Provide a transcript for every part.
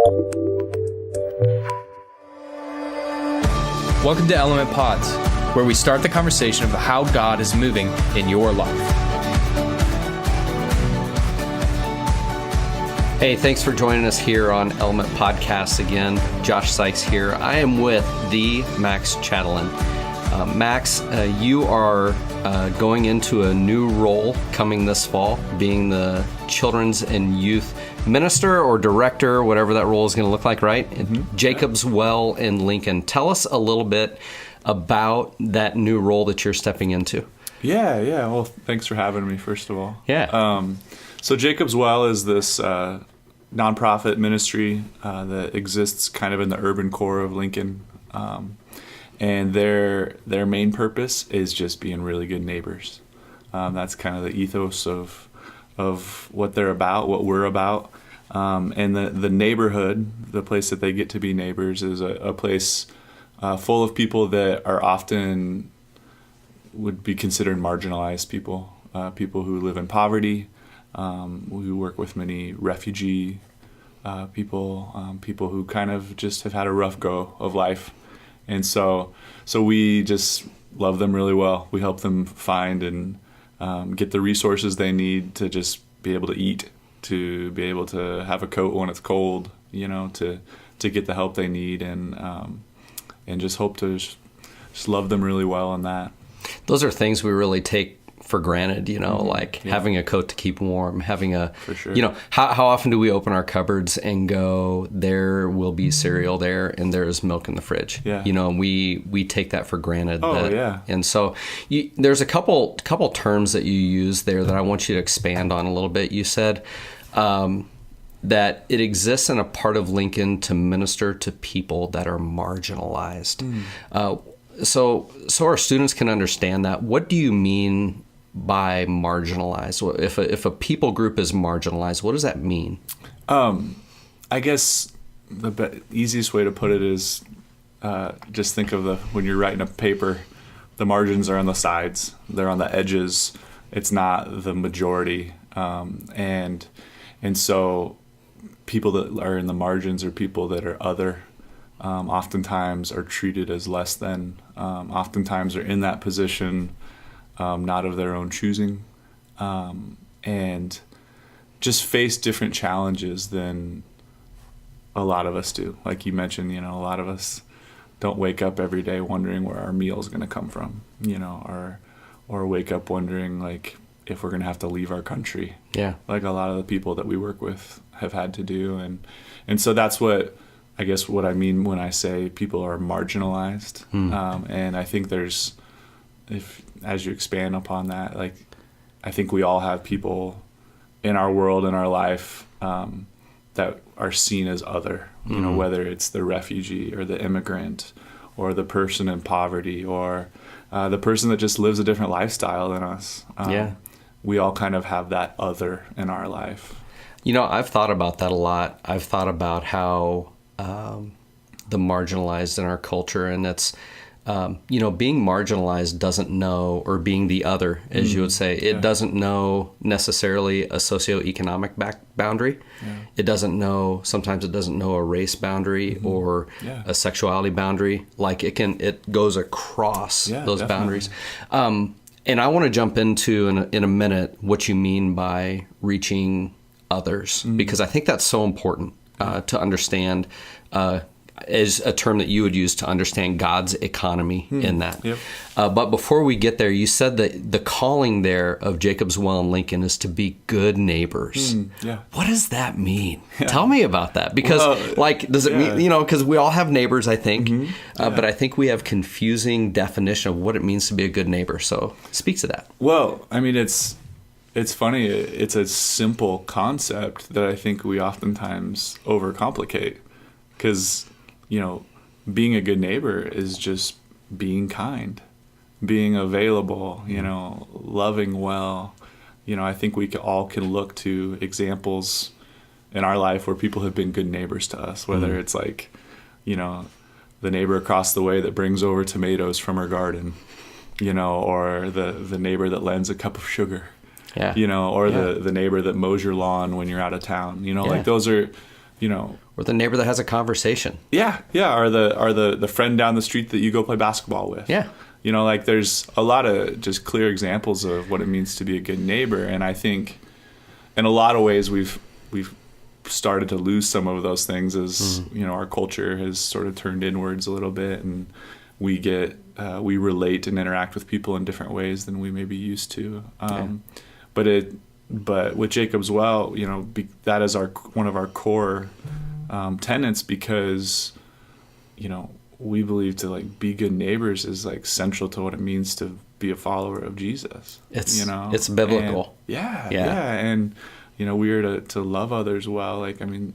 Welcome to Element Pods, where we start the conversation of how God is moving in your life. Hey, thanks for joining us here on Element Podcasts again. Josh Sykes here. I am with the Max Chatelain. Max, you are going into a new role coming this fall, being the children's and youth minister or director, whatever that role is going to look like, right? Mm-hmm. Jacob's Well in Lincoln. Tell us a little bit about that new role that you're stepping into. Yeah. Well, thanks for having me, first of all. Yeah. So Jacob's Well is this nonprofit ministry that exists kind of in the urban core of Lincoln. And their main purpose is just being really good neighbors. That's kind of the ethos of what they're about, what we're about. And the neighborhood, the place that they get to be neighbors, is a place full of people that are often would be considered marginalized people, people who live in poverty. We work with many refugee people, people who kind of just have had a rough go of life. And so we just love them really well. We help them find and get the resources they need to just be able to eat, to be able to have a coat when it's cold, to get the help they need, and just hope to just love them really well in that. Those are things we really take for granted, like having a coat to keep warm, having for sure. How often do we open our cupboards and go, there will be cereal there and there's milk in the fridge. Yeah. We take that for granted. Yeah. And so there's a couple terms that you use there that I want you to expand on a little bit. You said that it exists in a part of Lincoln to minister to people that are marginalized. So our students can understand that. What do you mean by marginalized? If a people group is marginalized, what does that mean? I guess the easiest way to put it is just think of when you're writing a paper, the margins are on the sides, they're on the edges. It's not the majority, and so people that are in the margins are people that are other. Oftentimes are treated as less than. Oftentimes are in that position, not of their own choosing, and just face different challenges than a lot of us do. Like you mentioned, a lot of us don't wake up every day wondering where our meal is going to come from, or wake up wondering like if we're going to have to leave our country. Yeah. Like a lot of the people that we work with have had to do, and so that's what I mean when I say people are marginalized. And I think as you expand upon that, like, I think we all have people in our world, in our life, that are seen as other, whether it's the refugee or the immigrant or the person in poverty or the person that just lives a different lifestyle than us. We all kind of have that other in our life. I've thought about that a lot. I've thought about how the marginalized in our culture, and it's being marginalized doesn't know, or being the other, as you would say, it doesn't know necessarily a socioeconomic boundary. Sometimes it doesn't know a race boundary or a sexuality boundary. Like it goes across those definitely. Boundaries. And I want to jump into in a minute what you mean by reaching others, because I think that's so important to understand, is a term that you would use to understand God's economy in that. Yep. But before we get there, you said that the calling there of Jacob's Well in Lincoln is to be good neighbors. What does that mean? Tell me about that. Because, does it mean, because we all have neighbors, I think, but I think we have confusing definition of what it means to be a good neighbor. So speak to that. Well, I mean, it's funny. It's a simple concept that I think we oftentimes overcomplicate, because, being a good neighbor is just being kind, being available, loving well. I think we all can look to examples in our life where people have been good neighbors to us, whether it's like, the neighbor across the way that brings over tomatoes from her garden, or the neighbor that lends a cup of sugar. The neighbor that mows your lawn when you're out of town. Like those are you know, Or the neighbor that has a conversation. yeah, or the friend down the street that you go play basketball with. Yeah. You know, like there's a lot of just clear examples of what it means to be a good neighbor, and I think in a lot of ways we've started to lose some of those things as you know, our culture has sort of turned inwards a little bit, and we relate and interact with people in different ways than we maybe used to. But with Jacob's Well, you know, that is one of our core tenets, because you know, we believe to like be good neighbors is like central to what it means to be a follower of Jesus. It's biblical. And, and you know, we are to love others well. Like, I mean,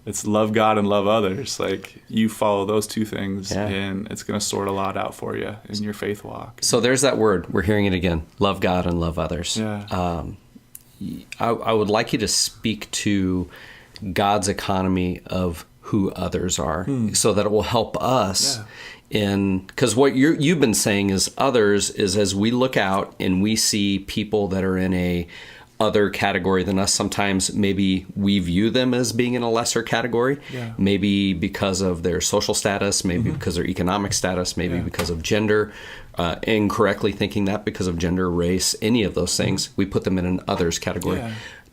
it's love God and love others. Like, you follow those two things, and it's going to sort a lot out for you in your faith walk. So there's that word. We're hearing it again. Love God and love others. Yeah. I would like you to speak to God's economy of who others are, so that it will help us because what you've been saying is others is as we look out and we see people that are in a other category than us. Sometimes maybe we view them as being in a lesser category, maybe because of their social status, maybe because of their economic status, maybe because of gender, incorrectly thinking that because of gender, race, any of those things, we put them in an others category.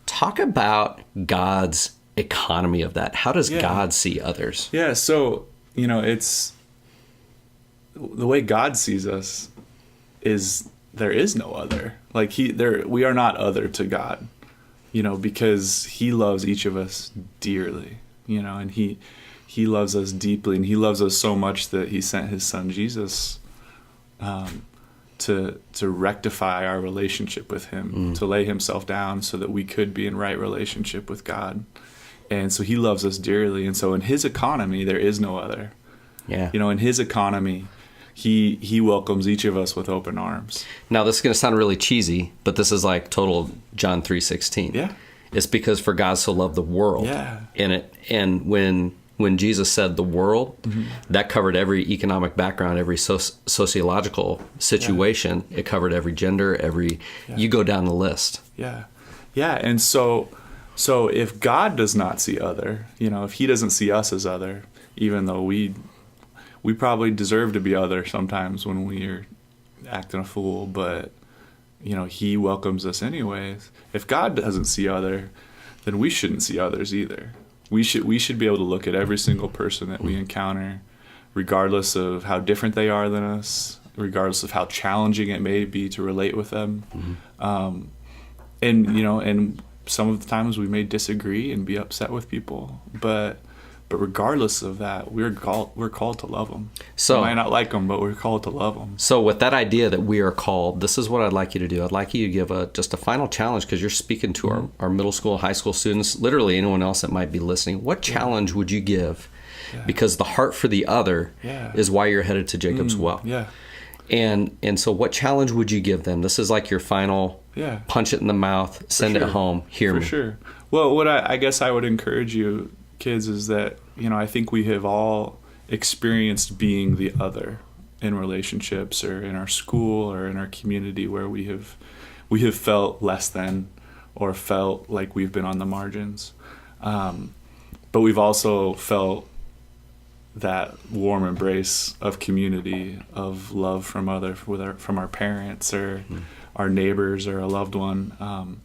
Talk about God's economy of that. How does God see others? Yeah, so, you know, it's the way God sees us is there is no other. Like we are not other to God, you know, because he loves each of us dearly, you know, and he loves us deeply, and he loves us so much that he sent his son Jesus to rectify our relationship with him, to lay himself down so that we could be in right relationship with God. And so he loves us dearly. And so in his economy, there is no other. Yeah. You know, in his economy, he welcomes each of us with open arms. Now, this is going to sound really cheesy, but this is like total John 3:16. Yeah. It's because for God so loved the world. Yeah. And when Jesus said the world, that covered every economic background, every sociological situation. It covered every gender, you go down the list. Yeah. Yeah. And so if God does not see other, you know, if he doesn't see us as other, even though we probably deserve to be other sometimes when we're acting a fool, but, you know, he welcomes us anyways. If God doesn't see other, then we shouldn't see others either. We should be able to look at every single person that we encounter, regardless of how different they are than us, regardless of how challenging it may be to relate with them. And, you know, and some of the times we may disagree and be upset with people, but regardless of that, we're called to love them. So we might not like them, but we're called to love them. So with that idea that we are called, this is what I'd like you to do. I'd like you to give just a final challenge, because you're speaking to our middle school, high school students, literally anyone else that might be listening. What challenge would you give? Because the heart for the other is why you're headed to Jacob's Well. Yeah. And so what challenge would you give them? This is like your final punch it in the mouth, send it home, hear me. For sure. Well, what I guess I would encourage you kids is that, you know, I think we have all experienced being the other in relationships or in our school or in our community, where we have felt less than or felt like we've been on the margins. But we've also felt that warm embrace of community, of love from from our parents or our neighbors or a loved one.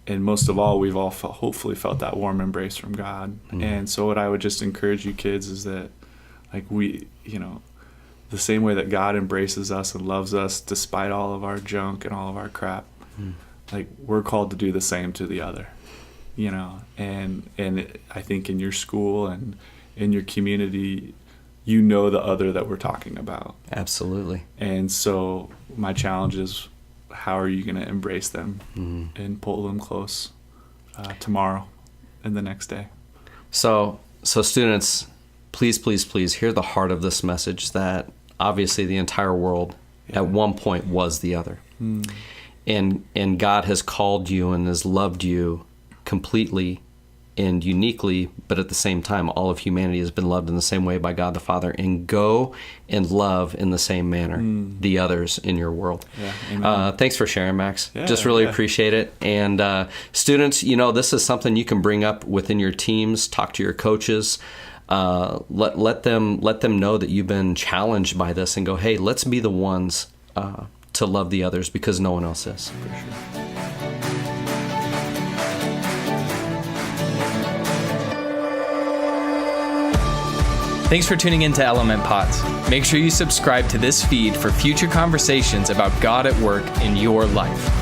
And most of all, we've all hopefully felt that warm embrace from God. And so what I would just encourage you kids is that, like, we, you know, the same way that God embraces us and loves us despite all of our junk and all of our crap, like, we're called to do the same to the other, you know. And I think in your school and in your community, you know the other that we're talking about. Absolutely. And so my challenge is, how are you going to embrace them and pull them close tomorrow and the next day? So students, please hear the heart of this message, that obviously the entire world at one point was the other. And God has called you and has loved you completely and uniquely, but at the same time, all of humanity has been loved in the same way by God the Father, and go and love in the same manner the others in your world. Thanks for sharing, Max. Just really appreciate it. And students, this is something you can bring up within your teams, talk to your coaches, let them know that you've been challenged by this, and go, hey, let's be the ones to love the others, because no one else is. For sure. Thanks for tuning in to Element Pods. Make sure you subscribe to this feed for future conversations about God at work in your life.